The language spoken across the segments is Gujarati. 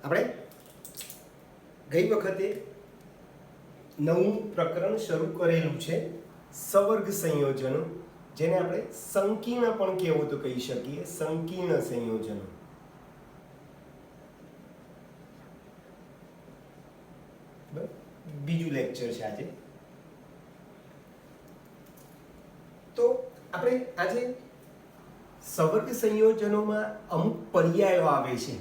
આપણે ગઈ વખતે નવું પ્રકરણ શરૂ કરેલું છે સવર્ગ સંયોજનો, જેને આપણે સંકીર્ણ પણ કહેવું તો કહી શકીએ, સંકીર્ણ સંયોજનો. બીજું લેક્ચર છે આજે. તો આપણે આજે સવર્ગ સંયોજનોમાં અમુક પર્યાયો આવે છે,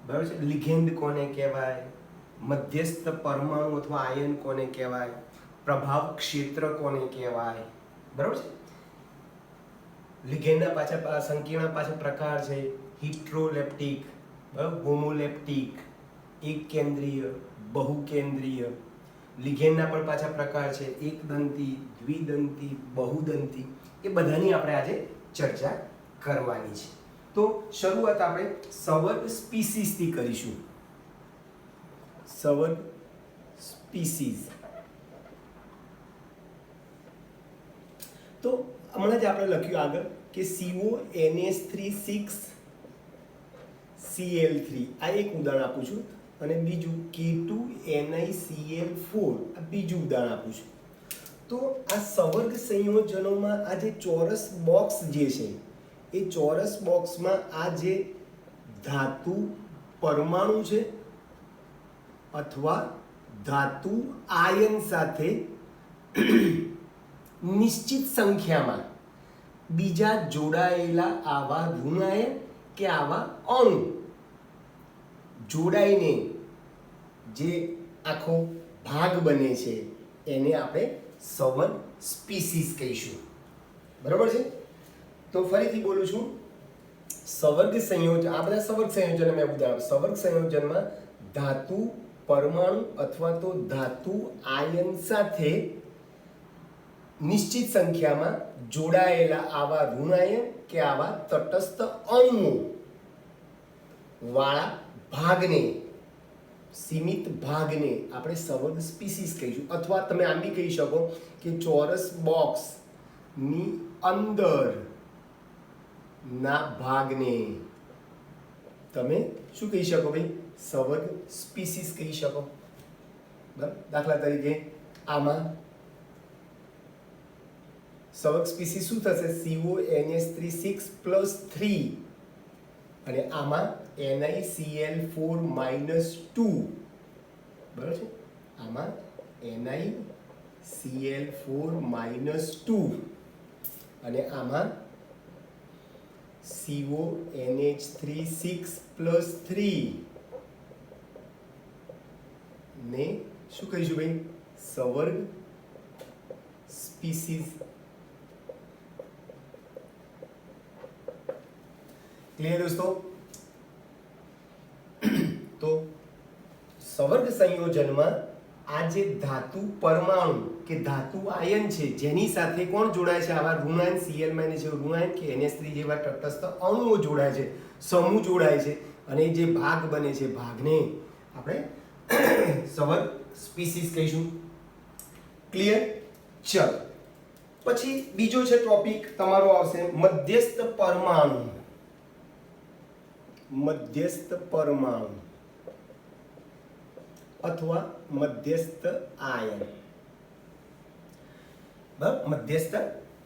બરાબર છે. લિગેન્ડ કોને કહેવાય, મધ્યસ્થ પરમાણુ અથવા આયન કોને કહેવાય, પ્રભાવ ક્ષેત્ર કોને કહેવાય, બરાબર છે. લિગેન્ડના પાછા સંકીર્ણ પાછા પ્રકાર છે હિટ્રોલેપ્ટિક, બરાબર, હોમોલેપ્ટિક, એક કેન્દ્રીય, બહુકેન્દ્રીય. લિગેન્ડના પણ પાછા પ્રકાર છે એકદંતી, દ્વિદંતી, બહુદંતી. એ બધાની આપણે આજે ચર્ચા કરવાની છે. તો શરૂઆત આપણે સવર્ગ સ્પીસીસથી કરીશું. સવર્ગ સ્પીસીસ. તો હમણાં જ આપણે લખ્યું આગળ કે CONH3 6Cl3, આ એક ઉદાહરણ આપું છું, અને બીજું K2NiCl4, આ બીજું ઉદાહરણ આપું છું. તો આ સવર્ગ સંયોજનોમાં આ જે ચોરસ બોક્સ જે છે, એ ચોરસ બોક્સમાં આ જે ધાતુ પરમાણુ છે અથવા ધાતુ આયન સાથે નિશ્ચિત સંખ્યામાં બીજા જોડાયેલા આવા ઋણાયન કે આવા અણુ જોડાઈને જે આખો ભાગ બને છે એને આપણે સવર્ગ સ્પીસીસ કહીશું, બરાબર છે. તો ફરીથી બોલું છું, સવર્ગ સંયોજન, આ બધા સવર્ગ સંયોજન મેં ઉદાહરણ. સવર્ગ સંયોજનમાં ધાતુ પરમાણુ અથવા તો ધાતુ આયન સાથે નિશ્ચિત સંખ્યામાં જોડાયેલા આવા ઋણાયન કે આવા તટસ્થ અણુઓ વાળા ભાગને, સીમિત ભાગને આપણે સવર્ગ સ્પીસીસ કહીશું. અથવા તમે આમ બી કહી શકો કે ચોરસ બોક્સની અંદર ના ભાગને તમે શું કહી શકો ભાઈ? સવર્ગ સ્પીસીસ કહી શકો. બરાબર. દાખલા તરીકે આમાં સવર્ગ સ્પીસીસ શું થશે? CONH3 6+3, અને આમાં NiCl4 -2, બરાબર છે. આમાં NiCl4 -2, અને આમાં CONH3 6+3 ને શું કહીશું ભાઈ? સવર્ગ સ્પીસીસ. ક્લિયર દોસ્તો? તો સવર્ગ સંયોજનમાં આ જે ધાતુ પરમાણુ કે ધાતુ આયન છે, જેની સાથે કોણ જોડાય છે? આવા ઋણાયન Cl- જેવા ઋણાયન કે NH3 જેવા તટસ્થ અણુઓ જોડાય છે, સમૂહ જોડાય છે, અને જે ભાગ બને છે, ભાગને આપણે સવર્ગ સ્પીસીસ કહીશું. ક્લિયર? ચલો, પછી બીજો છે ટોપિક તમારો આવશે મધ્યસ્થ પરમાણુ. મધ્યસ્થ પરમાણુ અથવા મધ્યસ્થ આયન. બરાબર, મધ્યસ્થ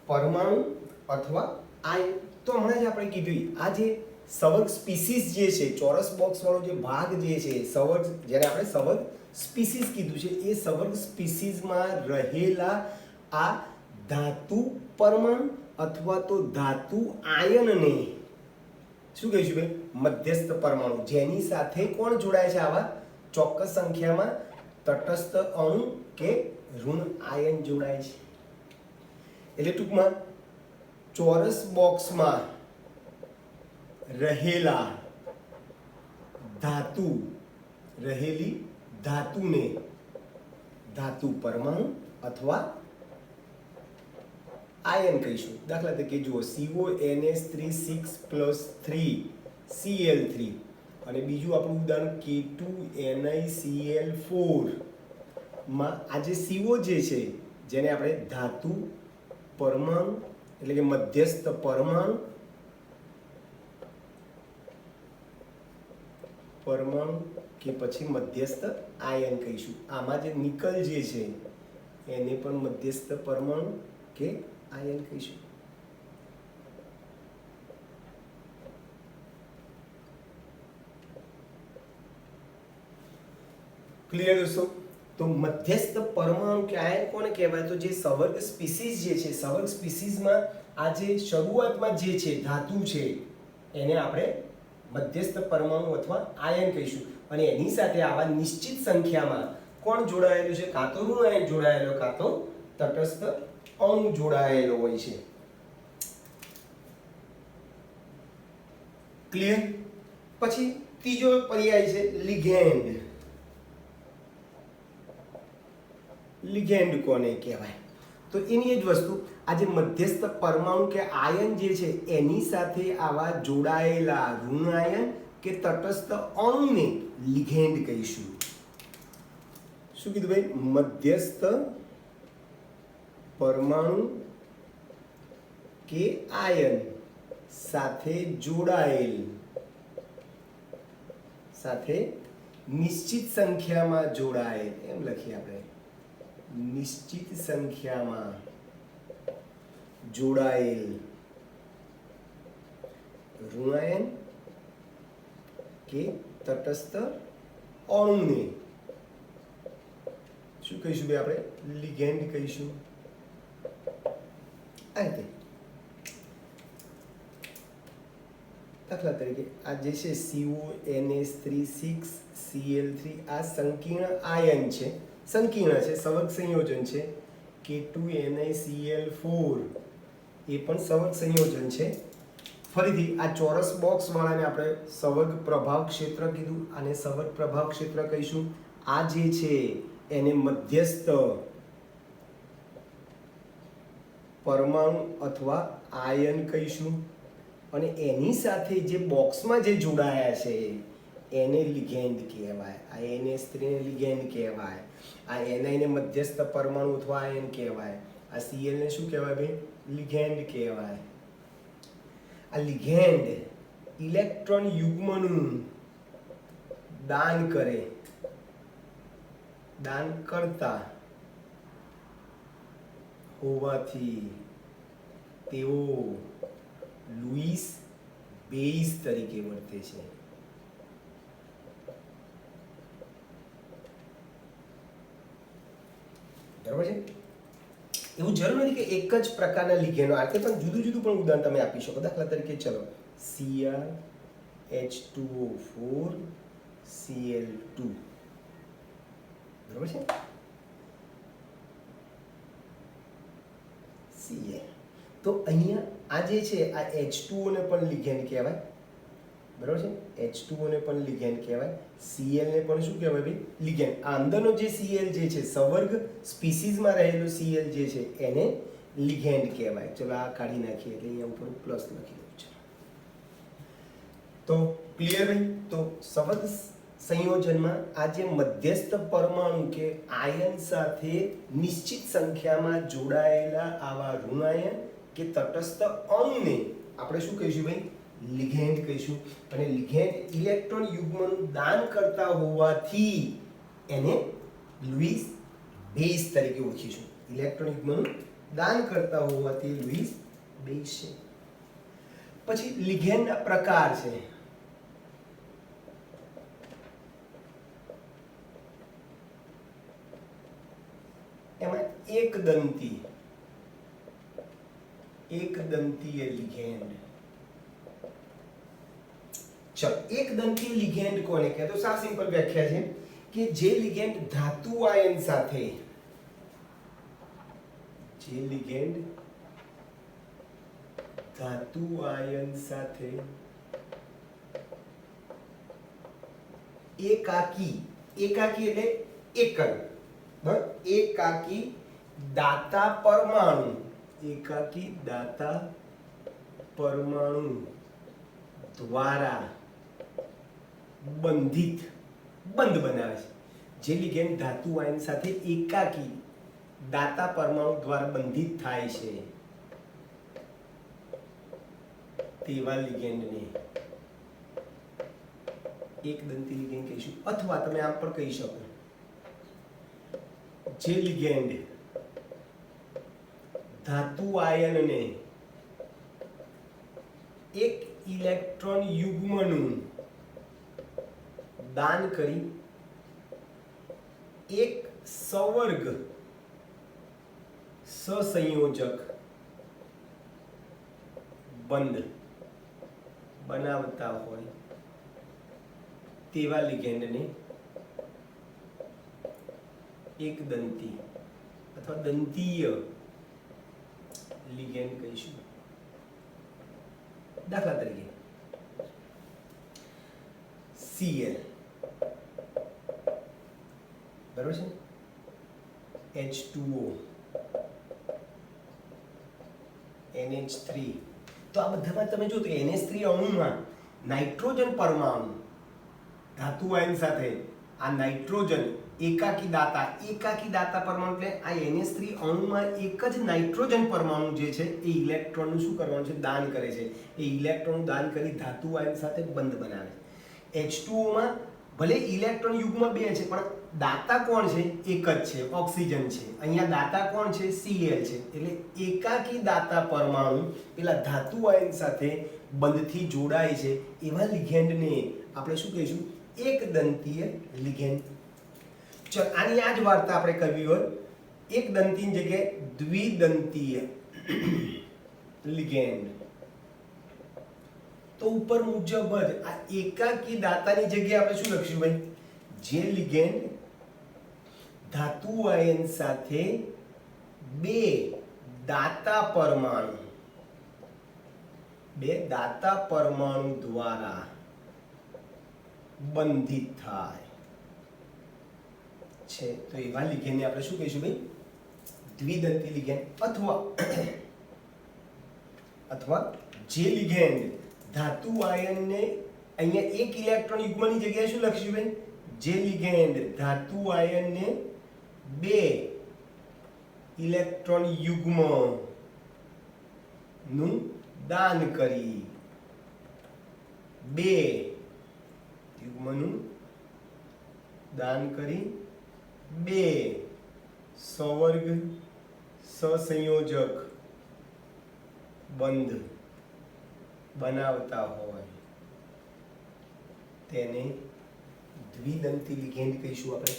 પરમાણુ અથવા આયન. તો હમણાં જ આપણે કીધું, આ જે સવર્ગ સ્પીસીસ જે છે, ચોરસ બોક્સ વાળો જે ભાગ જે છે, સવર્ગ, જેને આપણે સવર્ગ સ્પીસીસ કીધું છે, એ સવર્ગ સ્પીસીસમાં રહેલા આ ધાતુ પરમાણુ અથવા તો ધાતુ આયનને શું કહીશું ભાઈ? મધ્યસ્થ પરમાણુ. જેની સાથે કોણ જોડાય છે? આવા ચોક્કસ સંખ્યામાં તટસ્થ અણુ કે ઋણ આયન જોડાય છે. એટલે ટૂંકમાં ચોરસ બોક્સમાં રહેલા રહેલી ધાતુને ધાતુ પરમાણુ અથવા આયન કહીશું. દાખલા તરીકે જુઓ, CONH3 6+3 Cl3, અને બીજું આપણું ઉદાહરણ K2NiCl4 માં આ જે CO જે છે, જેને આપણે ધાતુ પરમાણુ એટલે કે મધ્યસ્થ પરમાણુ પરમાણુ કે પછી મધ્યસ્થ આયન કહીશું. આમાં જે નિકલ જે છે એને પણ મધ્યસ્થ પરમાણુ કે આયન કહીશું. ક્લિયર દોસ્તો? તો મધ્યસ્થ પરમાણુ કે આયન કોને કહેવાય? તો જે સવર્ગ સ્પીસીઝ જે છે, સવર્ગ સ્પીસીઝમાં આ જે શરૂઆતમાં જે છે ધાતુ છે એને આપણે મધ્યસ્થ પરમાણુ અથવા આયન કહીશું. અને એની સાથે આવા નિશ્ચિત સંખ્યામાં કોણ જોડાયેલું છે? કાં તો ઋણ આયન જોડાયેલો, કાં તો તટસ્થ અણુ જોડાયેલો હોય છે. ક્લિયર? પછી ત્રીજો પર્યાય છે લિગેન્ડ. લિગેન્ડ કોને કહેવાય? તો એની જ વસ્તુ, આ જે મધ્યસ્થ પરમાણુ કે આયન જે છે એની સાથે આવા જોડાયેલા ઋણ આયન કે તટસ્થ અણુને લિગેન્ડ કહીશું. શું કીધું ભાઈ? મધ્યસ્થ પરમાણુ કે આયન સાથે જોડાયેલ, સાથે નિશ્ચિત સંખ્યામાં જોડાયેલ, એમ લખીએ આપણે, નિશ્ચિત સંખ્યામાં જોડાયેલ ઋણાયન કે તટસ્થ અણુને શું કહીશું ભાઈ? આપણે લિગેન્ડ કહીશું. આ રીતે દાખલા તરીકે આ જે છે CONS3,6Cl3 આ સંકીર્ણ આયન છે, સંકીર્ણ છે, સવર્ગ સંયોજન છે. K2NiCl4 એ પણ સવર્ગ સંયોજન છે. ફરીથી આ ચોરસ બોક્સ વાળાને આપણે સવર્ગ પ્રભાવ ક્ષેત્ર કીધું, અને સવર્ગ પ્રભાવ ક્ષેત્ર કહીશું. આ જે છે એને મધ્યસ્થ પરમાણુ અથવા આયન કહીશું. અને એની સાથે જે બોક્સમાં જે જોડાયા છે એને લિગેન્ડ કહેવાય. આ NS3 ને લિગેન્ડ કહેવાય. આ Ni ને મધ્યસ્થ પરમાણુ અથવા આયન કહેવાય. આ Cl ને શું કહેવાય ભાઈ? લિગેન્ડ કહેવાય. આ લિગેન્ડ ઇલેક્ટ્રોન યુગ્મનું દાન કરે, દાન કરતા હોવાથી તેઓ લુઈસ બેઝ તરીકે વર્તે છે. બરાબર છે? એવું જરૂર નથી કે એક જ પ્રકારના લિગેન્ડો, આ રીતે પણ જુદું જુદું પણ ઉદાહરણ તમે આપી શકો. દાખલા તરીકે ચલો CrH2O4 Cl2, બરાબર છે? Cl. તો અહીંયા આ જે છે આ H2O ને પણ લિગેન્ડ કહેવાય. બરાબર છે? H2O ને પણ લિગેન્ડ કહેવાય. Cl ને પણ શું કહેવાય ભાઈ? લિગેન્ડ. આ અંદરનો જે Cl જે છે, સવર્ગ સ્પીસીઝમાં રહેલો Cl જે છે એને લિગેન્ડ કહેવાય. ચલો આ કાઢી નાખીએ એટલે અહીંયા ઉપર પ્લસ લખી દઉં છું. તો ક્લિયર ભાઈ? તો સવર્ગ સંયોજનમાં આ જે મધ્યસ્થ પરમાણુ કે આયન સાથે નિશ્ચિત સંખ્યામાં જોડાયેલા આવા ઋણાયન કે તટસ્થ અણુને આપણે શું કહીશું ભાઈ? લિગેન્ડ કહીશું. અને લિગેન્ડ ઇલેક્ટ્રોન યુગ્મનું દાન કરતા હોવાથી એને લુઈસ બેઝ તરીકે ઓળખીશું. ઇલેક્ટ્રોન યુગ્મનું દાન કરતા હોવાથી લુઈસ બેઝ છે. પછી લિગેન્ડના પ્રકાર છે. એમાં એકદંતીય લિગેન્ડ. ચલો, એકદંતીય લિગેન્ડ કોને કહે? તો સા સિમ્પલ વ્યાખ્યા છે કે જે લિગેન્ડ ધાતુ આયન સાથે, જે લિગેન્ડ ધાતુ આયન સાથે એકાકી, એકાકી એટલે એકલ, બરાબર? એકાકી દાતા પરમાણુ, એકાકી દાતા પરમાણુ દ્વારા બંધિત, બંધ બનાવે છે. જે લિગેન્ડ ધાતુ આયન સાથે એકાકી દાતા પરમાણુ દ્વારા બંધિત થાય છે તેવા લિગેન્ડને એક દંતી લિગેન્ડ કહીશું, અથવા તમે આમ પણ કહી શકો જે લિગેન્ડ ધાતુ આયનને એક ઇલેક્ટ્રોન યુગ્મનું દાન કરી એક સવર્ગ સહસંયોજક બંધ બનાવતા હોય તેવા લિગેન્ડને એક દંતી અથવા દંતીય લિગેન્ડ કહીશું. દાખલા તરીકે Cl બરાબર છે, H2O, NH3. તો આ બધામાં તમે જો તો NH3 અણુમાં નાઇટ્રોજન પરમાણુ ધાતુ આયન સાથે આ નાઇટ્રોજન એકાકી દાતા પરમાણુ, એટલે આ NH3 અણુમાં એક જ નાઇટ્રોજન પરમાણુ જે છે એ ઇલેક્ટ્રોનનું શું કરવાનું છે, દાન કરે છે. એ ઇલેક્ટ્રોન દાન કરી ધાતુ આયન સાથે બંધ બનાવે છે. H2O માં ભલે ઇલેક્ટ્રોન યુગ્મ 2 છે પણ દાતા કોણ છે, એક જ છે, ઓક્સિજન છે. અહીંયા દાતા કોણ છે, Cl છે. એટલે એકાકી દાતા પરમાણુ પેલા ધાતુ આયન સાથે બંધથી જોડાય છે એવા લિગેન્ડને આપણે શું કહીશું, એક દંતીય લિગેન્ડ. ચલ આની આ જ વાર્તા આપણે કરવી હોય એક દંતીની જગ્યાએ દ્વિદંતીય લિગેન્ડ, તો ઉપર મુજબ જ આ એકાકી દાતાની જગ્યાએ આપણે શું લખીશું ભાઈ, જે લિગેન્ડ ધાતુ આયન સાથે બે દાતા પરમાણુ દ્વારા બંધિત થાય છે તો એવા લિગેન્ડને આપણે શું કહીશું ભાઈ, દ્વિદંતી લિગેન્ડ. અથવા જે લિગેન્ડ ધાતુ આયનને અહીંયા એક ઇલેક્ટ્રોન યુગ્મની જગ્યાએ શું લખીશું ભાઈ, જે લિગેન્ડ ધાતુ આયનને બે ઇલેક્ટ્રોન યુગ્મનું દાન કરી બે સવર્ગ સહસંયોજક બંધ બનાવતા હોય તેને દ્વિદંતી લિગેન્ડ કહીશું આપણે.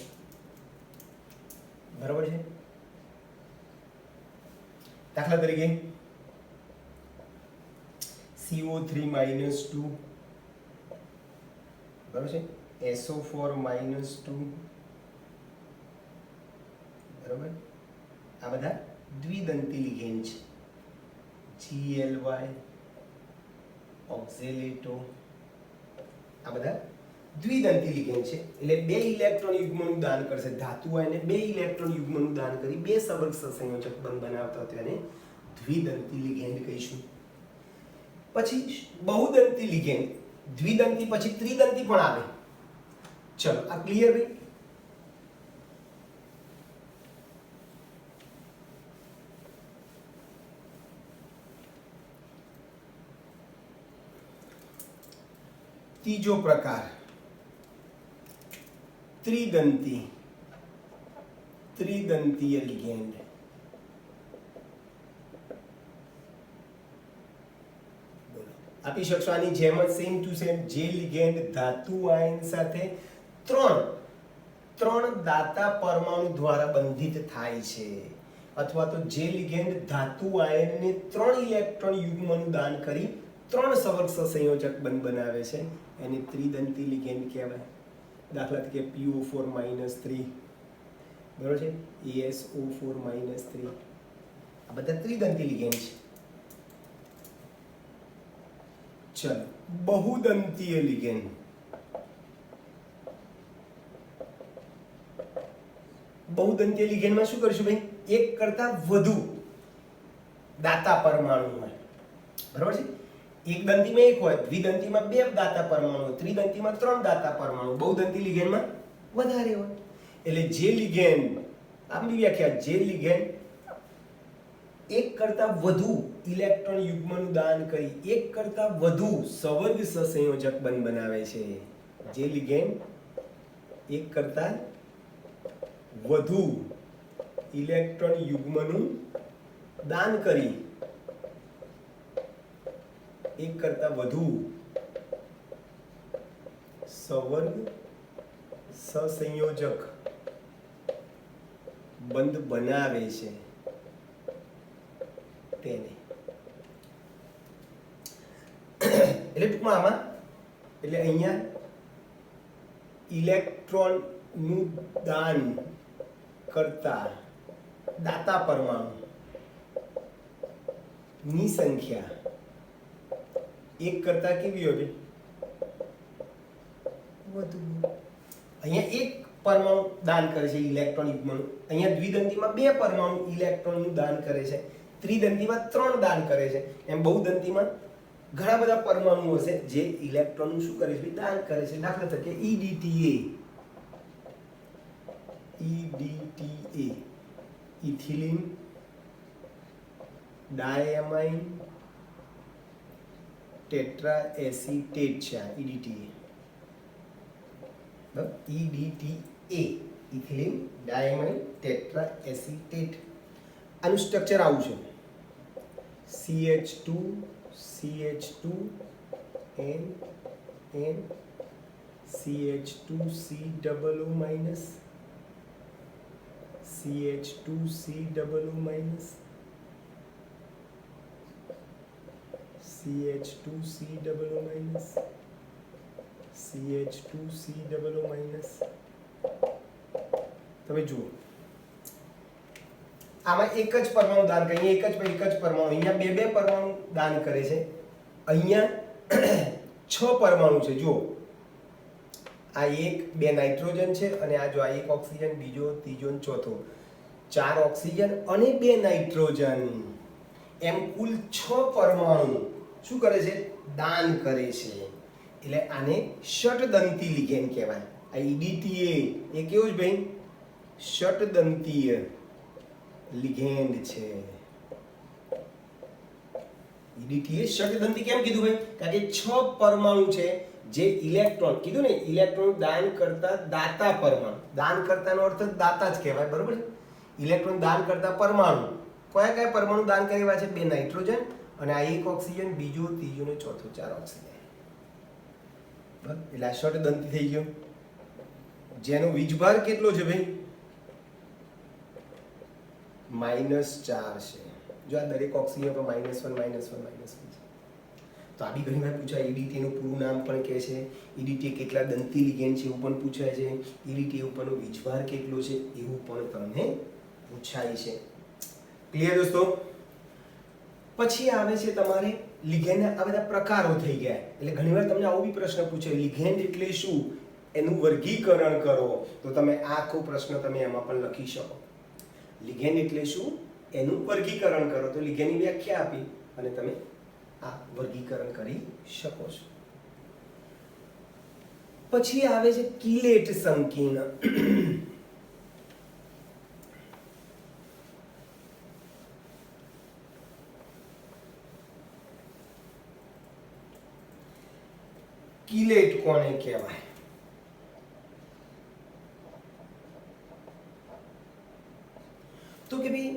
બરાબર છે. દાખલા તરીકે CO3 -2 બરાબર છે, SO4 -2 બરાબર, આ બધા દ્વિદંતી લિગેન્ડ છે. GLY, ઓક્ઝેલેટો, આ બધા દ્વિદંતી લિગેન્ડ છે. એટલે બે ઇલેક્ટ્રોન યુગ્મનું દાન કરશે ધાતુ આયને, બે ઇલેક્ટ્રોન યુગ્મનું દાન કરી બે સબંધ સહસંયોજક બંધ બનાવતા તેને દ્વિદંતી લિગેન્ડ કહીશું. પછી બહુદંતી લિગેન્ડ, દ્વિદંતી પછી ત્રિદંતી પણ આવે. ચલો આ ક્લિયર ભાઈ. ત્રીજો પ્રકાર ત્રિદંતીય લિગેન્ડ. આપી શકશો આની જેમ જ સેમ ટુ સેમ, જે લિગેન્ડ ધાતુ આયન સાથે ત્રણ દાતા પરમાણુ દ્વારા બંધિત થાય છે, અથવા તો જે લિગેન્ડ ધાતુ આયનને 3 ઇલેક્ટ્રોન યુગ્મનું દાન કરી 3 સવર્ગ સહસંયોજક બંધ બનાવે છે એને ત્રિદંતી લિગેન્ડ કહેવાય. દાખલા તરીકે PO4 -3 બરાબર છે, ASO4 -3, આ બધા ત્રિદંતી લિગેન્ડ છે. ચલો બહુદંતીય લિગેન્ડ. બહુદંતીય લિગેન્ડમાં શું કરશું ભાઈ, એક કરતા વધુ દાતા પરમાણુ હોય. બરાબર છે, એક દંતીમાં એક હોય, દ્વિદંતીમાં 2 દાતા પરમાણુ હોય, ત્રિદંતીમાં 3 દાતા પરમાણુ, બહુદંતી લિગેન્ડમાં વધારે હોય. એટલે જે લિગેન્ડ આમની વ્યાખ્યા, જે લિગેન્ડ એક કરતા વધુ ઇલેક્ટ્રોન યુગ્મનું દાન કરી એક કરતા વધુ સવર્ગ સહસંયોજક બંધ બનાવે છે જે લિગેન્ડ એક કરતા વધુ ઇલેક્ટ્રોન યુગ્મનું દાન કરી એક કરતા વધુ સવર્ગ સહસંયોજક બંધ બનાવે છે તેને એટલે ટૂંકમાં આમાં એટલે અહીંયા ઇલેક્ટ્રોનનું દાન કરતા દાતા પરમાણુ ની સંખ્યા એક કરતા કેવી હોય વધુ. અહીંયા એક પરમાણુ દાન કરે છે ઇલેક્ટ્રોન યુગ્મનું, અહીંયા દ્વિદંતીમાં બે પરમાણુ ઇલેક્ટ્રોનનું દાન કરે છે, ત્રિદંતીમાં 3 દાન કરે છે, એમ બહુદંતીમાં ઘણા બધા પરમાણુ હશે જે ઇલેક્ટ્રોનનું શું કરે છે દાન કરે છે. દાખલા તરીકે EDTA ethylene diamine tetra acetate છે આ EDTA. EDTA ethylene diamine tetra acetate. આનું સ્ટ્રક્ચર આવું છે CH2 CH2 N N CH2 C double O minus CH2 C double O minus CH2 C double O minus CH2 C double O minus. તમે જુઓ આમાં એક જ પરમાણુ દાન કરે, એક જ પરમાણુ, અહીંયા બે પરમાણુ દાન કરે છે, અહીંયા 6 પરમાણુ છે. જુઓ આ એક બે નાઇટ્રોજન છે અને આ જો આ એક ઓક્સિજન, બીજો, ત્રીજો અને ચોથો, 4 ઓક્સિજન અને 2 નાઇટ્રોજન, એમ કુલ 6 પરમાણુ શું કરે છે દાન કરે છે. એટલે આને ષટદંતી લિગેન્ડ કહેવાય. આ EDTA એ કેવું છે ભાઈ ષટદંતીય લિગેન્ડ છે. EDTA ષટદંતી કેમ કીધું ભાઈ? કારણ કે 6 પરમાણુ છે જે ઇલેક્ટ્રોન કીધું ને, ઇલેક્ટ્રોન દાન કરતા દાતા પરમાણુ. દાન કરતાનો અર્થ દાતા જ કહેવાય, બરોબર છે? ઇલેક્ટ્રોન દાન કરતા પરમાણુ કયા પરમાણુ દાન કર્યા છે? 2 નાઇટ્રોજન અને આ એક ઓક્સિજન, બીજો, ત્રીજો ને ચોથો, 4 ઓક્સિજન. બસ એટલે આ ષટદંતી થઈ ગયો. જેનો વીજભાર કેટલો છે ભાઈ? -4 છે. જો આ દરેક ઓક્સિજન પર -1 છે. તો આ બી ઘણી વાર પૂછાય. EDTA નું પૂરું નામ પણ કહે છે, EDTA કેટલા દંતી લિગેન્ડ છે એવું પણ પૂછાય છે, EDTA ઉપરનો વીજભાર કેટલો છે એવું પણ તમને પૂછાય છે. ક્લિયર દોસ્તો? પછી આવે છે તમારે લિગેન્ડના આ બધા પ્રકારો થઈ ગયા. એટલે ઘણીવાર તમને આવો બી પ્રશ્ન પૂછે લિગેન્ડ એટલે શું, એનું વર્ગીકરણ કરો. તો તમે આખો પ્રશ્ન તમે એમાં પણ લખી શકો. લિગેન્ડ એટલે શું એનું વર્ગીકરણ કરો. તો લિગેન્ડની વ્યાખ્યા આપી અને તમે આ વર્ગીકરણ કરી શકો છો. પછી આવે છે કિલેટ સંકીર્ણ. કિલેટ કોને કહેવાય? તો કે ભાઈ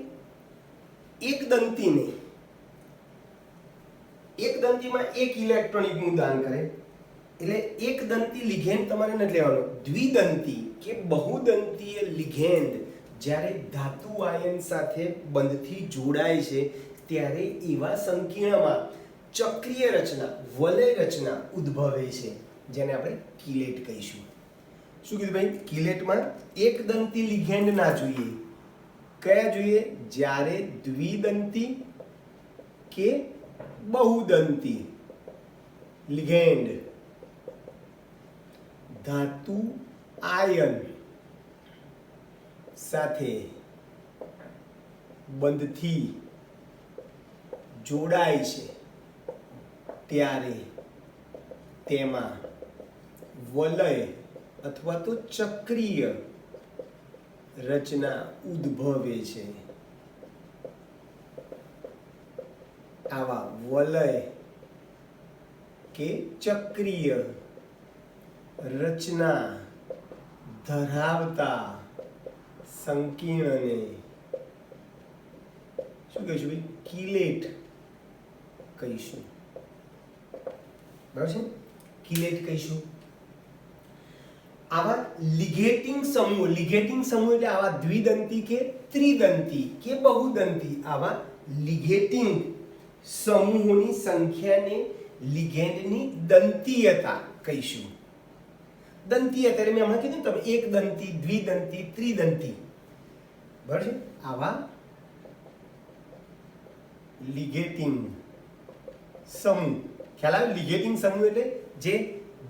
એક દંતીમાં એક ઇલેક્ટ્રોન યુગ્મ દાન કરે એટલે એક દંતી લિગેન્ડ તમારે નથી લેવાનો. દ્વિદંતી કે બહુદંતીય લિગેન્ડ જ્યારે ધાતુ આયન સાથે બંધથી જોડાય છે ત્યારે એવા સંકીર્ણમાં ચક્રીય રચના, વલય રચના ઉદ્ભવે છે, જેને આપણે કિલેટ કહીશું. શું કીધું ભાઈ? કિલેટમાં એક દંતી લિગેન્ડ ના જોઈએ. કયા જોઈએ? જ્યારે દ્વિદંતી કે બહુદંતી લિગેન્ડ ધાતુ આયન સાથે બંધથી જોડાય છે ત્યારે તેમાં વલય અથવા તો ચક્રીય રચના ઉદ્ભવે છે. આવા વલય કે ચક્રીય રચના ધરાવતા સંકીર્ણને શું કહીશું ભાઈ? કિલેટ કહીશું. બરાબર છે? કિલેટ કહીશું. આવા લિગેટિંગ સમૂહ એટલે આવા દ્વિદંતી કે ત્રિદંતી કે બહુદંતી આવા લિગેટિંગ સમૂહોની સંખ્યાને લિગેન્ડની દંતીયતા કહીશું. દંતીયતા એટલે મેં હમણાં કીધું તમે એક દંતી, દ્વિદંતી, ત્રિદંતી. બરાબર છે? આવા લિગેટિંગ સમૂહ. ખ્યાલ આવે? લિગેટિંગ સમૂહ એટલે જે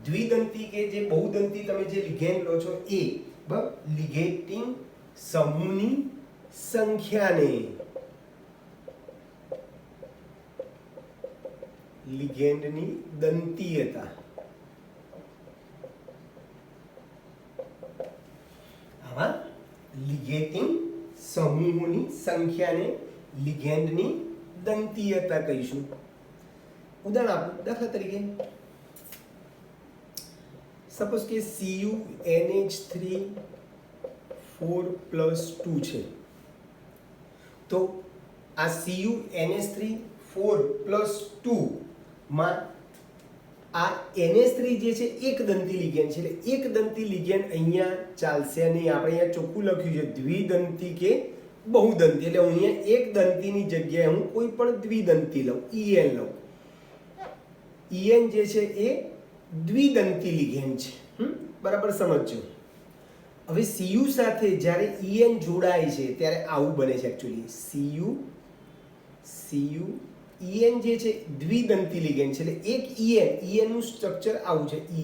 દ્વિદંતી કે જે બહુદંતી તમે જે લિગેન્ડ લો છો એ. બરાબર? લિગેટિંગ સમૂહની સંખ્યાને લિગેન્ડની દંતીયતા. આવા લિગેટિંગ સમૂહોની સંખ્યાને લિગેન્ડની દંતીયતા કહીશું. ઉદાહરણ આપો. દાખલા તરીકે સપોઝ કે CuNH3 4+2 છે. તો આ CuNH3 4+2 માં આ NH3 જે છે એક દંતી લિગેન્ડ છે. એટલે એક દંતી લિગેન્ડ અહીંયા ચાલશે નહીં. આપણે અહીંયા ચોખ્ખું લખ્યું છે દ્વિદંતી કે બહુદંતી. એટલે હું અહીંયા એક દંતીની જગ્યાએ હું કોઈ પણ દ્વિદંતી લઉં, EN લઉં. EN જે છે એ દ્વિદંતી લિગેન્ડ છે. બરાબર સમજજો. હવે Cu સાથે જ્યારે EN જોડાય છે ત્યારે આવું બને છે. એકચ્યુઅલી Cu EN જે છે દ્વિદંતી લિગેન્ડ છે. એટલે એક EN નું સ્ટ્રક્ચર આવું છે. EN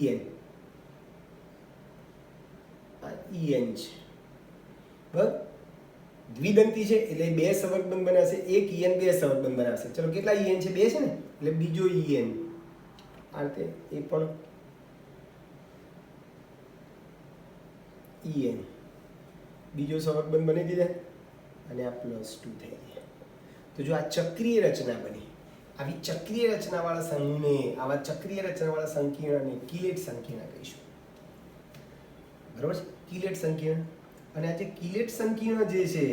છે. બરાબર? દ્વિદંતી છે એટલે બે સંવર્ગબંધ બનાવશે. એક EN બે સંવર્ગબંધ બનાવશે. ચલો કેટલા EN છે? બે છે ને. એટલે બીજો EN આ રીતે એ પણ EN બીજો સંવર્ગબંધ બની દીધા અને આ +2 થઈ ગયા. તો જો આ ચક્રીય રચના બની. આવી ચક્રીય રચનાવાળા સમૂહને, આવા ચક્રીય રચનાવાળા સંકીર્ણને કિલેટ સંકીર્ણ કહીશું. બરાબર છે? કિલેટ સંકીર્ણ. અને આ જે કિલેટ સંકીર્ણ જે છે,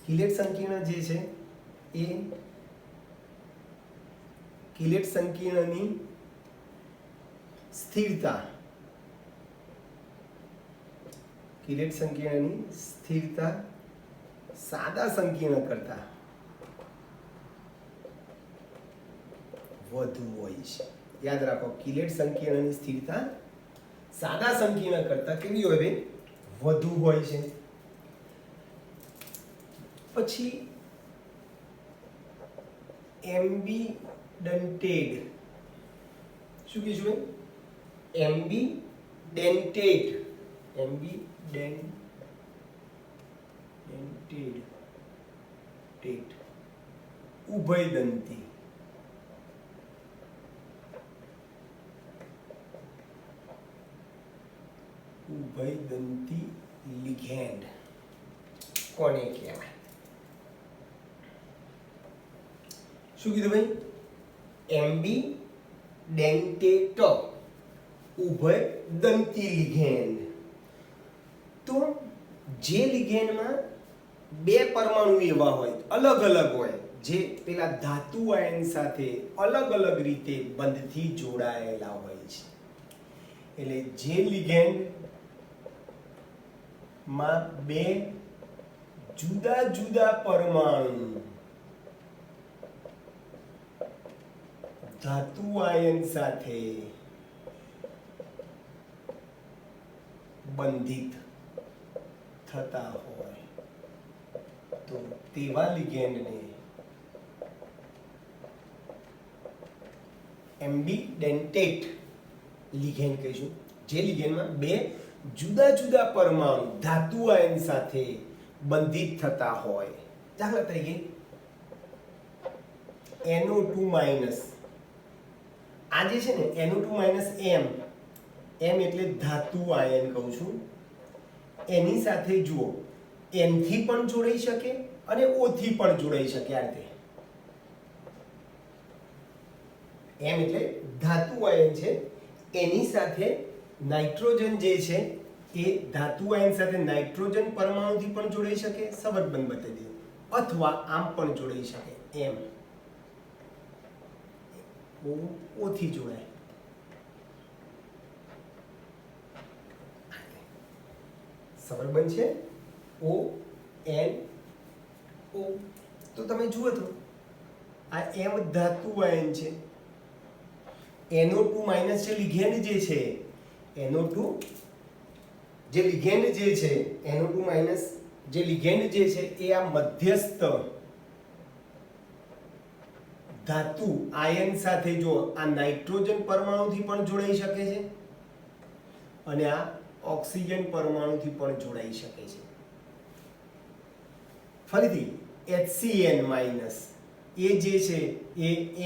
કિલેટ સંકીર્ણ જે છે એ કિલેટ સંકીર્ણની સ્થિરતા, કિલેટ સંકીર્ણની સ્થિરતા સાદા સંકીર્ણ કરતા વધુ હોય છે. યાદ રાખો, કિલેટ સંકીર્ણની સ્થિરતા સાદા સંકીર્ણ કરતા કેવી હોય? વધુ હોય છે. પછી એમ્બીડેન્ટેડ. શું કહીશું? એમ્બીડેન્ટેડ. એમ્બીડેન્ટેડ ઉભયદંતી. ઉભયદંતી લિગેન્ડ કોને કહેવાય? શું કીધું ભાઈ? એમ્બીડેન્ટેડ ઉભયદંતી લિગેન્ડ. તો જે લિગેન્ડમાં બે પરમાણુ એવા હોય, અલગ અલગ હોય, જે પેલા ધાતુ આયન સાથે અલગ અલગ રીતે બંધથી જોડાયેલા હોય છે. એટલે જે લિગેન્ડ માં બે જુદા જુદા પરમાણુ ધાતુ આયન સાથે બંધિત થતા હોય તો તેવા લિગેન્ડને એમ્બીડેન્ટેડ લિગેન્ડ કહીશું. જે લિગેન્ડમાં બે જુદા જુદા પરમાણુ ધાતુ આયન સાથે બંધિત થતા હોય. દાખલા તરીકે NO2- આ જે છે ને NO2- M એટલે ધાતુ આયન કહું છું. એની સાથે જુઓ N થી પણ જોડાઈ શકે અને O થી પણ જોડાઈ શકે. આ રીતે M એટલે ધાતુ આયન છે, એની સાથે નાઇટ્રોજન જે છે એ ધાતુ આયન સાથે નાઇટ્રોજન પરમાણુથી પણ જોડાઈ શકે, સંવર્ગબંધ બતાવી દીધું, અથવા આમ પણ જોડાઈ શકે, એમ O થી જોડાય, સંવર્ગબંધ છે O N O. તો તમે જુઓ તો આ M ધાતુ આયન છે, NO2 માઇનસ છે લિગેન્ડ જે છે, NO2 જે લિગેન્ડ જે છે, NO2 માઇનસ જે લિગેન્ડ જે છે એ આ મધ્યસ્થ ધાતુ આયન સાથે જો આ નાઇટ્રોજન પરમાણુથી પણ જોડાઈ શકે છે અને આ ઓક્સિજન પરમાણુથી પણ જોડાઈ શકે છે. ફરીથી HCN માઇનસ એ જે છે એ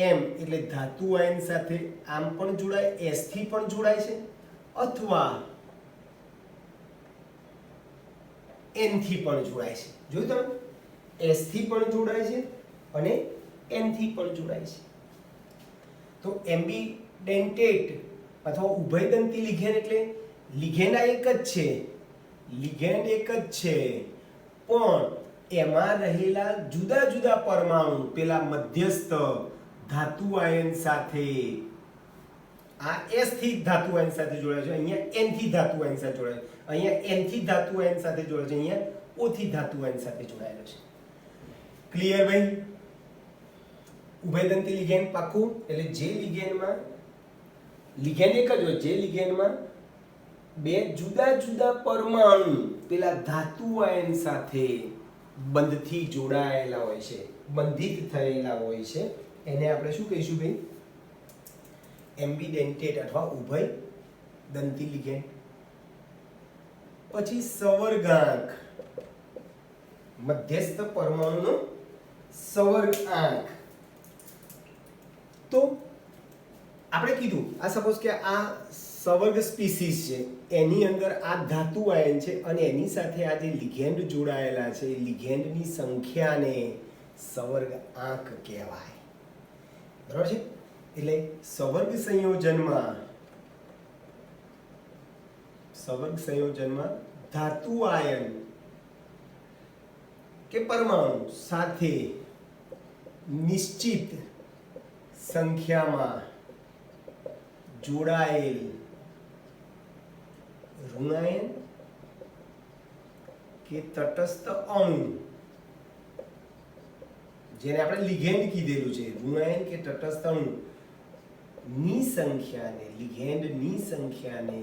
M એટલે ધાતુ આયન સાથે આમ પણ જોડાય, S થી પણ જોડાય છે, અથવા N થી પણ જોડાય છે. જોયું તમે, S થી પણ જોડાય છે અને N થી પણ જોડાય છે. તો એમ્બિડેન્ટેટ અથવા ઉભયદંતી લિગેન્ડ એટલે લિગેન્ડ આ એક જ છે, લિગેન્ડ એક જ છે, પણ એમાં રહેલા જુદા જુદા પરમાણુ પેલા મધ્યસ્થ ધાતુ આયન સાથે, આ S થી ધાતુ આયન સાથે જોડાય છે, અહીંયા N થી ધાતુ આયન સાથે જોડાય છે, અહીંયા N થી ધાતુ આયન સાથે જોડાય છે, અહીંયા O થી ધાતુ આયન સાથે જોડાયેલો છે. ક્લિયર ભાઈ? ઉભયદંતી લિગેન્ડ પાકું એટલે જે લિગેન્ડમાં લિગેન્ડ એક જ હોય, જે લિગેન્ડમાં બે જુદા જુદા પરમાણુ પેલા ધાતુ આયન સાથે બંધથી જોડાયેલા હોય છે, બંધિત થયેલા હોય છે, એને આપણે શું કહીશું ભાઈ? એમ્બિડેન્ટેટ અથવા ઉભયદંતી લિગેન્ડ. પછી સંવર્ગાંક, મધ્યસ્થ પરમાણુનો સંવર્ગાંક. તો આપણે કીધું આ સપોઝ કે આ સંવર્ગ સ્પીસીસ છે, એની અંદર આ ધાતુ આયન છે અને એની સાથે આ જે લિગેન્ડ જોડાયેલા છે, લિગેન્ડની સંખ્યાને સંવર્ગાંક કહેવાય. બરાબર છે? એટલે સંવર્ગ સંયોજનમાં ધાતુ આયન કે પરમાણુ સાથે નિશ્ચિત સંખ્યામાં જોડાયેલ ઋણાયન કે તટસ્થ અણુ, જેને આપણે લિગેન્ડ કીધેલું છે, ઋણાયન કે તટસ્થ અણુ ની સંખ્યાને, લિગેન્ડની સંખ્યાને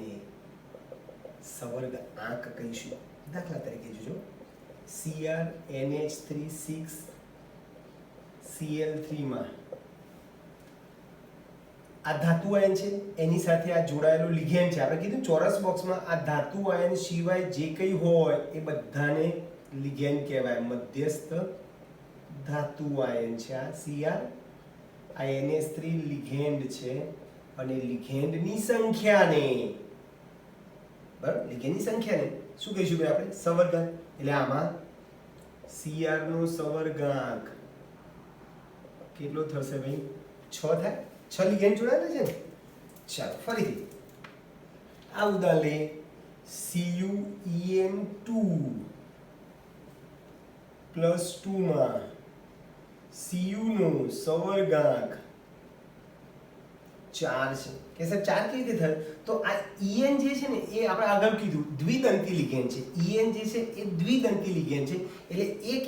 સંવર્ગાંક કહીશું. દાખલા તરીકે જોજો, CrNH3 6Cl3 માં આ ધાતુ આયન છે, એની સાથે આ જોડાયેલો લિગેન્ડ છે. આપણે કીધું ચોરસ બોક્સમાં આ ધાતુ આયન સિવાય જે કંઈ હોય એ બધાને લિગેન્ડ કહેવાય. મધ્યસ્થ ધાતુ આયન છે આ Cr, આ NH3 લિગેન્ડ છે અને લિગેન્ડની સંખ્યાને, બરાબર, લિગેન્ડની સંખ્યાને શું કહીશું ભાઈ આપણે? સંવર્ગાંક. એટલે આમાં Cr નો સંવર્ગાંક કેટલો થશે ભાઈ? 6 થાય. 6 લિગેન્ડ જોડાયેલા છે ને. ચાલો ફરીથી આ ઉદાહરણ લઈએ. CuEn2+2 માં Cu નો સંવર્ગાંક 4 છે. કે સર 4 કેવી રીતે થાય? તો આ En જે છે ને એ આપણે આગળ કીધું દ્વિદંતી લિગેન્ડ છે. En જે છે એ દ્વિદંતી લિગેન્ડ છે, એટલે એક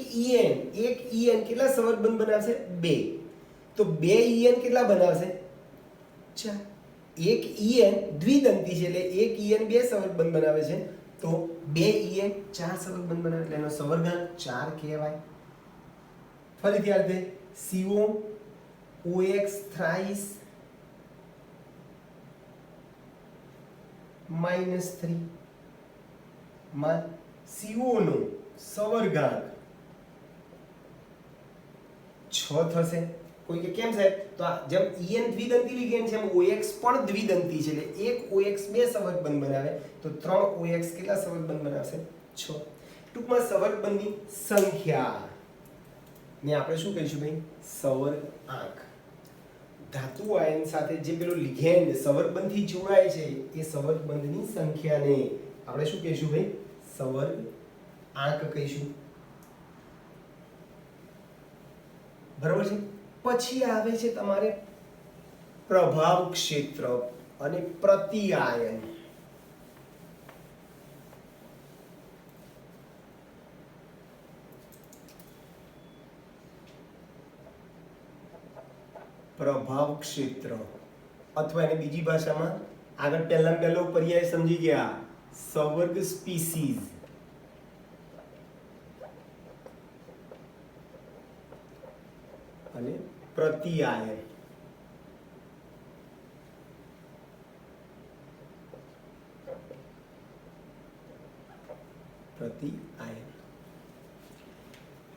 En કેટલા સંવર્ગબંધ બનાવશે? 2. તો 2 En કેટલા બનાવશે? 4. એક En દ્વિદંતી છે એટલે એક En 2 સંવર્ગબંધ બનાવે છે, તો 2 En 4 સંવર્ગબંધ બનાવે એટલે એનો સંવર્ગાંક 4 કહેવાય. ફરીથી આ રીતે COOX thrice -3 માં CO નો સંવર્ગાંક 6 થશે. કોઈ કે કેમ સાહેબ? તો આ જેમ En દ્વિદંતી લિગેન્ડ છે એમ OX પણ દ્વિદંતી છે, એટલે એક OX 2 સંવર્ગબંધ બનાવે, તો 3 OX કેટલા સંવર્ગબંધ બનાવશે? 6. ટૂંકમાં સંવર્ગબંધની સંખ્યા ને આપણે શું કહીશું ભાઈ? સંવર્ગાંક. ધાતુ આયન સાથે જે પેલો લિગેન્ડ સંવર્ગબંધથી જોડાય છે એ સંવર્ગબંધની સંખ્યાને આપણે શું કહીશું ભાઈ? સંવર્ગ આંક કહીશું. બરાબર છે. પછી આવે છે તમારે પ્રભાવ ક્ષેત્ર અને પ્રતિ આયન. પ્રભાવ ક્ષેત્ર અથવા એને બીજી ભાષામાં આગળ પહેલો પર્યાય સમજી ગયા, સંવર્ગ સ્પીસીઝ. અને પ્રતિ આયન. પ્રતિ આયન.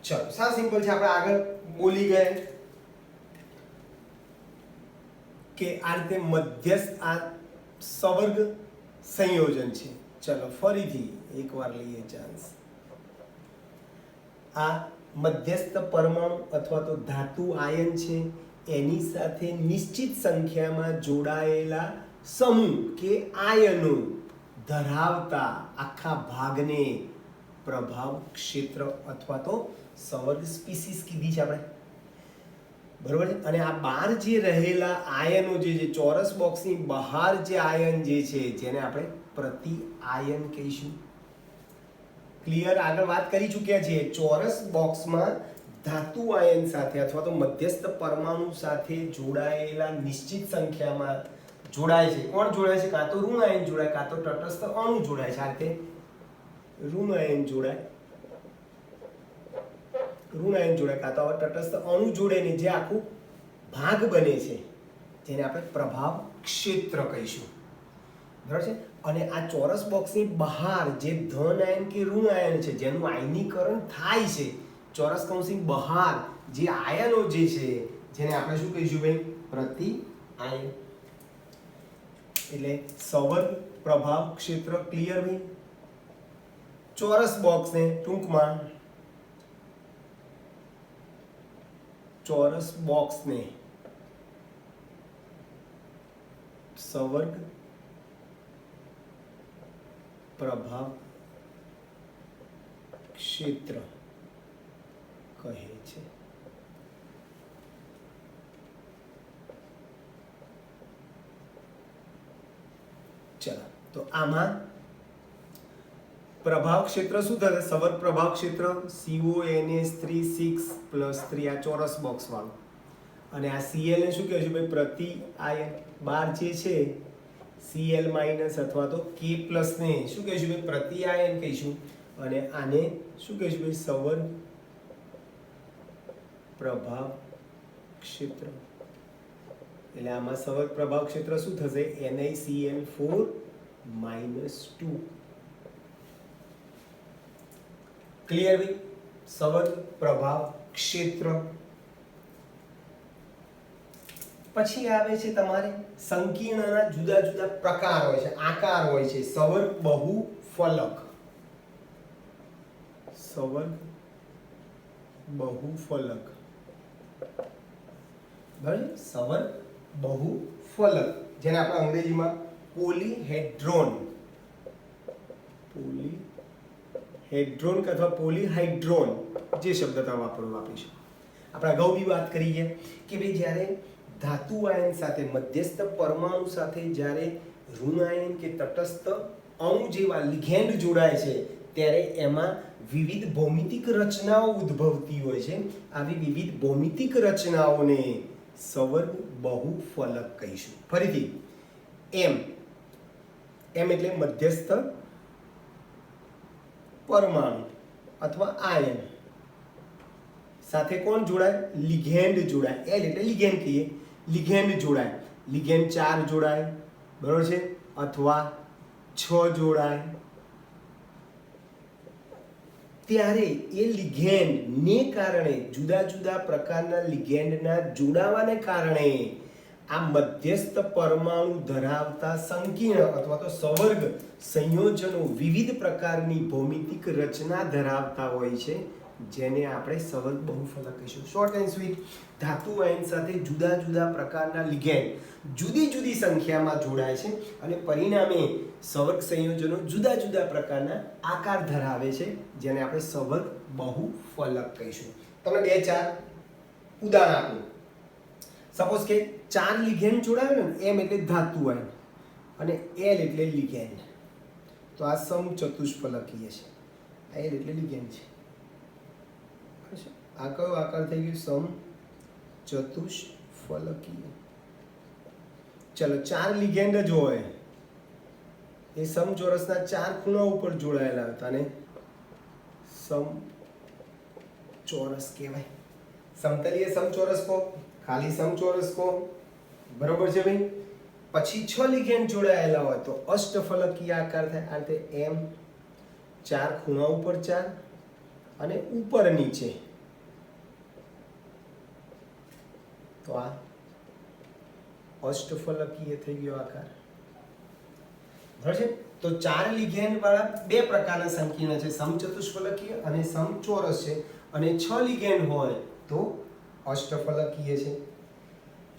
ચલો, સા સિમ્પલ છે. આપણે આગળ બોલી ગયા કે આ રીતે મધ્યસ્થ આ સંવર્ગ સંયોજન છે. ચલો ફરીથી એકવાર લઈએ ચાન્સ. આ મધ્યસ્થ પરમાણુ અથવા તો ધાતુ આયન છે, એની સાથે નિશ્ચિત સંખ્યામાં જોડાયેલા સમૂહ કે આયનો ધરાવતા આખા ભાગને પ્રભાવ ક્ષેત્ર અથવા તો સંવર્ગ સ્પીસીસ કીધી છે આપણે. બરોબર. અને આ બહાર જે રહેલા આયનો જે ચોરસ બોક્સની બહાર જે આયન જે છે જેને આપણે પ્રતિ આયન કહીશું. ક્લિયર? આગળ વાત કરી ચૂક્યા છીએ. ચોરસ બોક્સમાં ધાતુ આયન સાથે અથવા તો મધ્યસ્થ પરમાણુ સાથે જોડાયેલા નિશ્ચિત સંખ્યામાં જોડાય છે. કોણ જોડાય છે? કાં તો ઋણ આયન જોડાય, કાં તો તટસ્થ અણુ જોડાય છે. આ રીતે ઋણ આયન જોડાય, કાં તો તટસ્થ અણુ જોડે ને જે આખું ભાગ બને છે જેને આપણે પ્રભાવ ક્ષેત્ર કહીશું. બરાબર છે. અને આ ચોરસ બોક્સની બહાર જે ધન આયન કે ઋણ આયન છે જેનું આયનીકરણ થાય છે, ચોરસ કૌંસની બહાર જે આયનો જે છે જેને આપણે શું કહીશું ભાઈ? પ્રતિ આયન. એટલે સંવર્ગ પ્રભાવ ક્ષેત્ર. ક્લિયર ભાઈ? ચોરસ બોક્સને ટૂંકમાં ચોરસ બોક્સને સંવર્ગ પ્રભાવ ક્ષેત્ર કહે છે. ચલો, તો આમાં પ્રભાવ ક્ષેત્ર શું થશે? સંવર્ગ પ્રભાવ ક્ષેત્ર CONH3 6+3 આ ચોરસ બોક્સ વાળું. અને આ Cl ને શું કહેશું ભાઈ? પ્રતિ આયન. બાર જે છે Cl માઇનસ અથવા તો K પ્લસ ને શું કહીશું ભાઈ? પ્રતિ આયન કહીશું. અને આને શું કહીશું ભાઈ? સંવર્ગ પ્રભાવ ક્ષેત્ર. એટલે આમાં સંવર્ગ પ્રભાવ ક્ષેત્ર શું થશે? NiCl4 -2. ક્લિયર ભાઈ? સંવર્ગ પ્રભાવ ક્ષેત્ર. પછી આવે છે તમારે સંકીર્ણના જુદા જુદા પ્રકાર હોય છે, આકાર હોય છે. સંવર્ગ બહુફલક. સંવર્ગ બહુફલક. બરાબર? સંવર્ગ બહુફલક જેને આપણે અંગ્રેજીમાં પોલીહેડ્રોન અથવા પોલીહાઇડ્રોન જે શબ્દ તમે વાપરીશું. આપણે અગાઉ બી વાત કરી છે કે ભાઈ જ્યારે ધાતુ આયન સાથે મધ્યસ્થ પરમાણુ સાથે જ્યારે ઋણ આયન કે તટસ્થ અણુ જેવા લિગેન્ડ જોડાય છે ત્યારે એમાં વિવિધ ભૌમિતિક રચનાઓ ઉદ્ભવતી હોય છે. આવી વિવિધ ભૌમિતિક રચનાઓને સંવર્ગ બહુફલક કહીશું. ફરીથી એમ એટલે મધ્યસ્થ પરમાણુ અથવા આયન સાથે કોણ જોડાય? લિગેન્ડ જોડાય. એલ એટલે લિગેન્ડ કહીએ. લિગેન્ડ જોડાય. લિગેન્ડ 4 જોડાય. બરોબર છે? અથવા 6 જોડાય. ત્યારે એ લિગેન્ડને કારણે જુદા જુદા પ્રકારના લિગેન્ડના જોડાવાને કારણે આ મધ્યસ્થ પરમાણુ ધરાવતા સંકીર્ણ અથવા તો સંવર્ગ સંયોજનો વિવિધ પ્રકારની ભૌમિતિક રચના ધરાવતા હોય છે જેને આપણે સવર્ગ બહુફલક કહીશું. Short and sweet. ધાતુ આયન સાથે જુદા જુદા પ્રકારના લિગેન્ડ જુદી જુદી સંખ્યામાં જોડાય છે અને પરિણામે સવર્ગ સંયોજનો જુદા જુદા પ્રકારના આકાર ધરાવે છે, જેને આપણે સવર્ગ બહુફલક કહીશું. તમને 2-4 ઉદાહરણ આપું. સપોઝ કે 4 લિગેન્ડ જોડાયેલો ને, એમ એટલે ધાતુ આયન અને એલ એટલે લિગેન્ડ, તો આ સમચતુષ્ફલકીય છે. એલ એટલે લિગેન્ડ છે. આ કયો આકાર થઈ ગયો? સમચતુષ્ફલકીય. ચલો 4 લિગેન્ડ જ હોય, એ સમચોરસના 4 ખૂણા ઉપર જોડાયેલા હતા અને સમચોરસ કહેવાય. સમતલીય સમચોરસ કો, ખાલી સમચોરસ કો, બરોબર છે ભાઈ. પછી 6 લિગેન્ડ જોડાયેલા હોય તો અષ્ટફલકીય આકાર થાય. આ રીતે એમ 4 ખૂણા ઉપર 4 અને ઉપર નીચે, તો આ અષ્ટફલકીય થઈ ગયો આકાર. બરાબર છે. તો 4 લિગેન્ડ વાળા 2 પ્રકારના સંકીર્ણ છે, સમચતુષ્ફલકીય અને સમચોરસ છે. અને 6 લિગેન્ડ હોય તો અષ્ટફલકીય છે.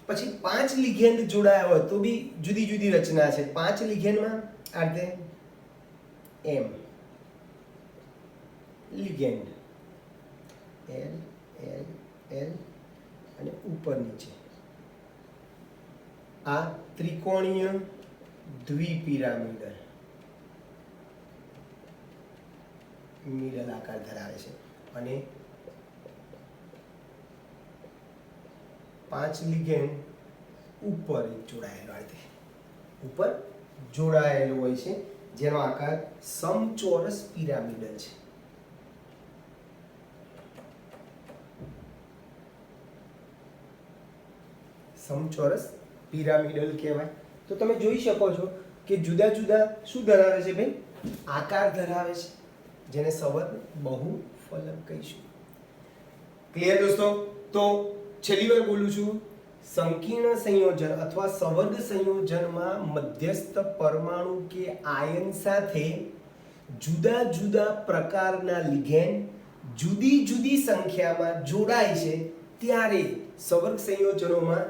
પછી 5 લિગેન્ડ જોડાયા હોય તો બી જુદી જુદી રચના છે. 5 લિગેન્ડમાં આ રીતે એમ લિગેન્ડ, એલ એલ એલ અને ઉપર નીચે. આ ત્રિકોણીય દ્વિપિરામિડલ મિડલ આકાર ધરાવે છે અને 5 લિગેન્ડ ઉપર જોડાયેલો, આ રીતે ઉપર જોડાયેલો હોય છે, જેનો આકાર સમચોરસ પિરામિડલ છે. સમચોરસ પિરામિડલ કહેવાય. તો તમે જોઈ શકો છો કે જુદા જુદા શું ધરાવે છે ભાઈ? આકાર ધરાવે છે, જેને સવર્ગ બહુફલક કહીશું. ક્લિયર દોસ્તો? તો છેલ્લી વાર બોલું છું, સંકીર્ણ સંયોજન અથવા સવર્ગ સંયોજનમાં મધ્યસ્થ પરમાણુ કે આયન સાથે જુદા જુદા પ્રકારના લિગેન્ડ જુદી જુદી સંખ્યામાં જોડાય છે, ત્યારે સવર્ગ સંયોજનોમાં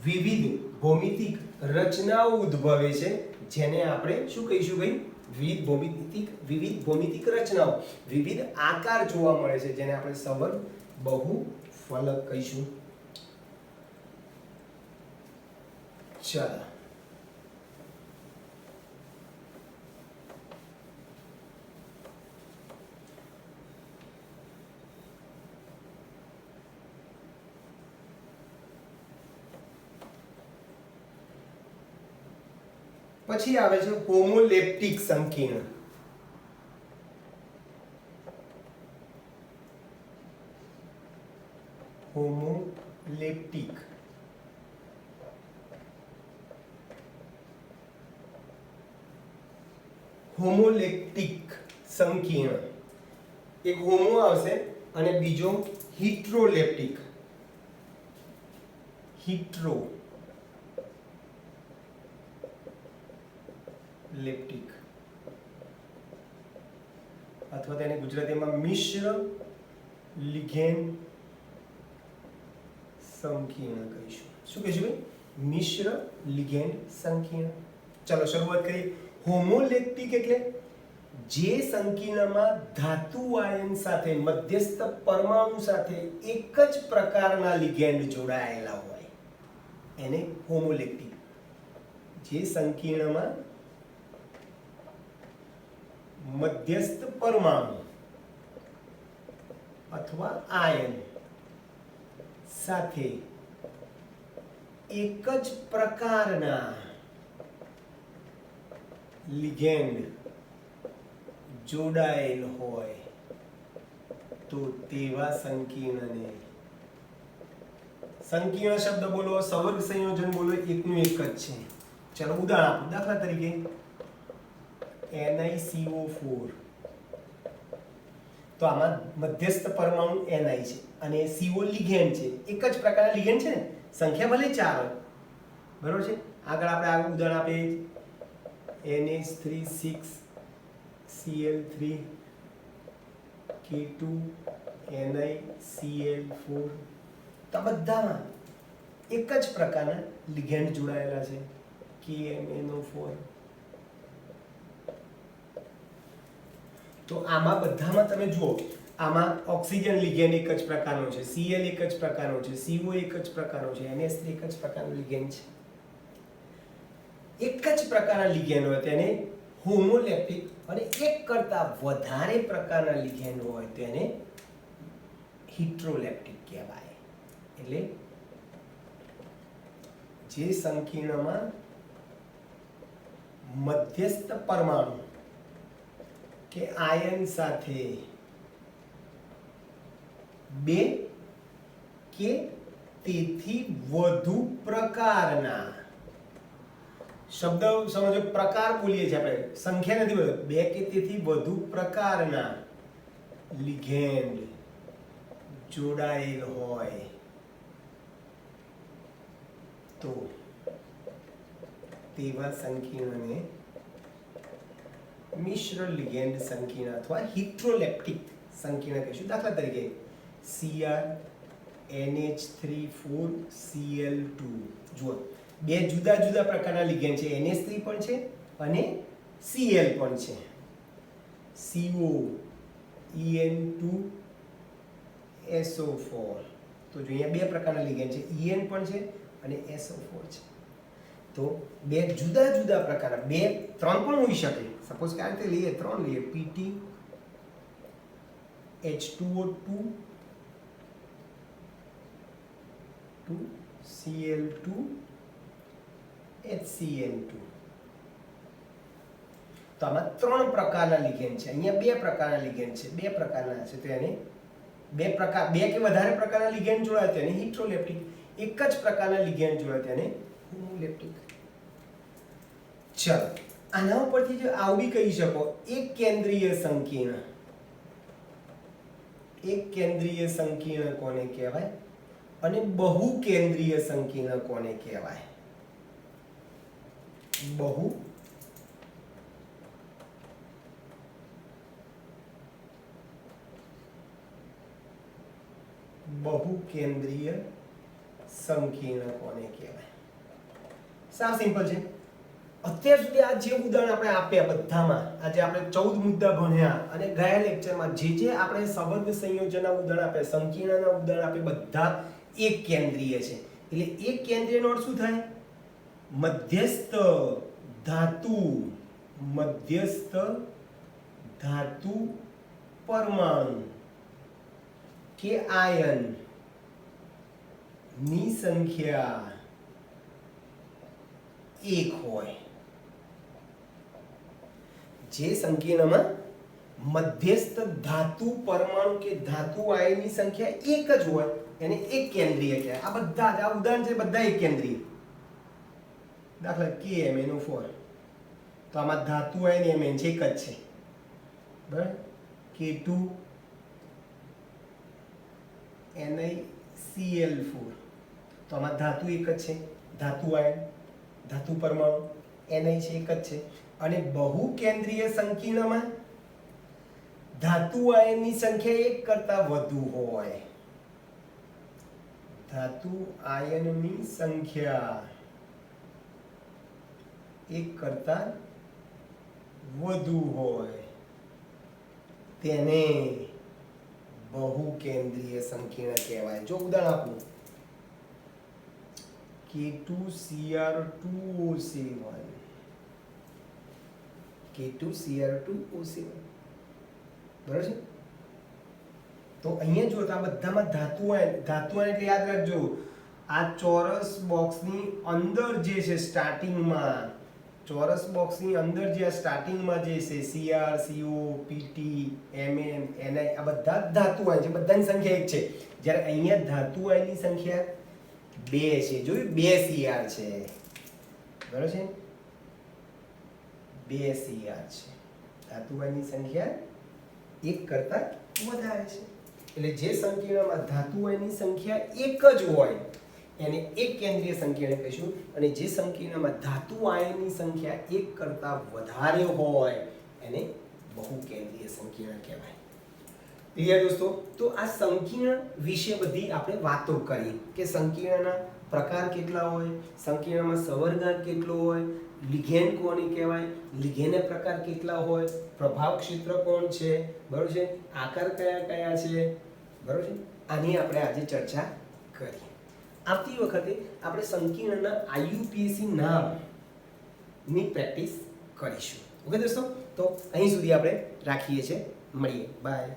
વિવિધ ભૌમિતિક રચનાઓ ઉદ્ભવે છે, જેને આપણે શું કહીશું ભાઈ? વિવિધ ભૌમિતિક રચનાઓ, વિવિધ આકાર જોવા મળે છે, જેને આપણે સવર્ગ બહુફલક કહીશું. ચાલો પછી આવે છે હોમોલેપ્ટિક સંકીર્ણ. હોમોલેપ્ટિક સંકીર્ણ. એક હોમો આવશે અને બીજો હિટ્રોલેપ્ટિક. લેપ્ટિક અથવા તેને ગુજરાતીમાં મિશ્ર લિગેન્ડ સંકીર્ણ કહીશું. શું કહીશું ભાઈ? મિશ્ર લિગેન્ડ સંકીર્ણ. ચલો શરૂઆત કરીએ. હોમોલેપ્ટિક એટલે જે સંકીર્ણમાં ધાતુ આયન સાથે મધ્યસ્થ પરમાણુ સાથે એક જ પ્રકારના લિગેન્ડ જોડાયેલા હોય, એને હોમોલેપ્ટિક. જે સંકીર્ણમાં મધ્યસ્થ પરમાણુ અથવા આયન સાથે એક જ પ્રકારના લિગેન્ડ જોડાયેલ હોય તો તેવા સંકીર્ણને, સંકીર્ણ શબ્દ બોલો, સવર્ગ સંયોજન બોલો, એકનું એક જ છે. ચલો ઉદાહરણ આપો. દાખલા તરીકે NiCO4, તો આમાં મધ્યસ્થ પરમાણુ Ni છે અને CO લિગેન્ડ છે. એક જ પ્રકારના લિગેન્ડ છે ને, સંખ્યા ભલે 4 હોય, બરોબર છે. આગળ આપણે ઉદાહરણ આપીએ NH3 6 Cl3 K2 NiCl4 તો આ બધામાં એક જ પ્રકારના લિગેન્ડ જોડાયેલા છે KMnO4 તો આમાં બધામાં તમે જુઓ આમાં ઓક્સિજન લિગેન્ડ એક જ પ્રકારનો છે Cl એક જ પ્રકારનો છે CO એક જ પ્રકારનો છે NH3 એક જ પ્રકારનો લિગેન્ડ છે એક જ પ્રકારના લિગેન્ડ હોય તેને હોમોલેપ્ટિક અને એક કરતા વધારે પ્રકારના લિગેન્ડ હોય તેને હિટ્રોલેપ્ટિક કહેવાય એટલે જે સંકીર્ણમાં મધ્યસ્થ પરમાણુ કે આયન સાથે બે કે તેથી વધુ પ્રકારના શબ્દ સમજો પ્રકાર બોલીએ છીએ આપણે સંખ્યા નથી બોલતા બે કે તેથી વધુ પ્રકારના લિગેન્ડ જોડાયેલ હોય તો તેવા સંકીર્ણને મિશ્ર લિગેન્ડ સંકીર્ણ અથવા હિટ્રોલેપ્ટિક સંકીર્ણ કહીશું દાખલા તરીકે Cr NH3 4 Cl2 જુઓ બે જુદા જુદા પ્રકારના લિગેન્ડ છે NH3 પણ છે અને Cl પણ છે CO En2 SO4 તો જો અહીંયા બે પ્રકારના લિગેન્ડ છે En પણ છે અને SO4 છે તો બે જુદા જુદા પ્રકારના બે ત્રણ પણ હોઈ શકે સપોઝ કે આ રીતે લઈએ ત્રણ લઈએ PT H2O2 Cl2 HCl2 તો આમાં ત્રણ પ્રકારના લિગેન્ડ છે અહીંયા બે પ્રકારના લિગેન્ડ છે બે પ્રકારના છે તો એને બે કે વધારે પ્રકારના લિગેન્ડ જોડાય તેને હિટ્રોલેપ્ટિક એક જ પ્રકારના લિગેન્ડ જોડાય તેને હોમોલેપ્ટિક ચલો આના ઉપરથી જો આવું બી કહી શકો એક કેન્દ્રીય સંકીર્ણ કોને કહેવાય અને બહુ કેન્દ્રીય સંકીર્ણ કોને કહેવાય બહુ કેન્દ્રીય સંકીર્ણ કોને કહેવાય સાવ સિમ્પલ છે અત્યાર સુધી આ જે ઉદાહરણ આપણે આપ્યા બધામાં આજે આપણે 14 મુદ્દા ભણ્યા અને ગયા લેક્ચરમાં જે આપણે સંબંધ સંયોજનના ઉદાહરણ આપ્યા સંકીર્ણના ઉદાહરણ આપ્યા બધા એક કેન્દ્રીય છે એટલે એક કેન્દ્રીયનો અર્થ શું થાય મધ્યસ્થ ધાતુ પરમાણુ કે આયન ની સંખ્યા એક હોય જે સંકીર્ણમાં મધ્યસ્થ ધાતુ પરમાણુ કે ધાતુ આયનની સંખ્યા એક જ હોય એને એક કેન્દ્રીય કહેવાય આ બધા જ આ ઉદાહરણ છે બધા એક કેન્દ્રીય દાખલા KMnO4 તો આમાં ધાતુ આયન Mn છે એક જ છે બરાબર K2 NiCl4 તો આમાં ધાતુ એક જ છે ધાતુ આયન ધાતુ પરમાણુ Ni છે એક જ છે અને બહુ કેન્દ્રીય સંકીર્ણમાં ધાતુ આયનની સંખ્યા એક કરતા વધુ હોય ધાતુ આયનની સંખ્યા એક કરતા વધુ હોય તેને બહુ કેન્દ્રીય સંકીર્ણ કહેવાય જો ઉદાહરણ આપું K2Cr2O7 K2Cr2O7 બરાબર છે તો અહીંયા જો આ બધામાં ધાતુ આયન એટલે યાદ રાખજો આ ચોરસ બોક્સની અંદર જે છે સ્ટાર્ટિંગમાં ચોરસ બોક્સની અંદર જે સ્ટાર્ટિંગમાં જે છે Cr CO PT Mn Ni આ બધા ધાતુ આયન છે બધાની સંખ્યા એક છે જ્યારે અહીંયા ધાતુ આયનની સંખ્યા 2 છે જોયું 2 Cr છે બરાબર છે 2 Cr છે ધાતુ આયનની સંખ્યા એક કરતા વધારે છે એટલે જે સંકીર્ણમાં ધાતુ આયનની સંખ્યા એક જ હોય એને એક કેન્દ્રીય સંકીર્ણ કહીશું અને જે સંકીર્ણમાં ધાતુ આયનની સંખ્યા એક કરતા વધારે હોય એને બહુ કેન્દ્રીય સંકીર્ણ કહેવાય ક્લિયર દોસ્તો? તો આ સંકીર્ણ વિશે બધી આપણે વાતો કરી કે સંકીર્ણના પ્રકાર કેટલા હોય, સંકીર્ણમાં સવર્ગાંક કેટલો હોય, લિગેન્ડ કોને કહેવાય, લિગેન્ડના પ્રકાર કેટલા હોય, પ્રભાવ ક્ષેત્ર કોણ છે, બરોબર છે, આકાર કયા કયા છે, બરોબર છે. આની આપણે આજે ચર્ચા કરી. આવતી વખતે આપણે સંકીર્ણના આઈયુપીએસસી નામની પ્રેક્ટિસ કરીશું. ઓકે દોસ્તો? તો અહીં સુધી આપણે રાખીએ છીએ. મળીએ. બાય.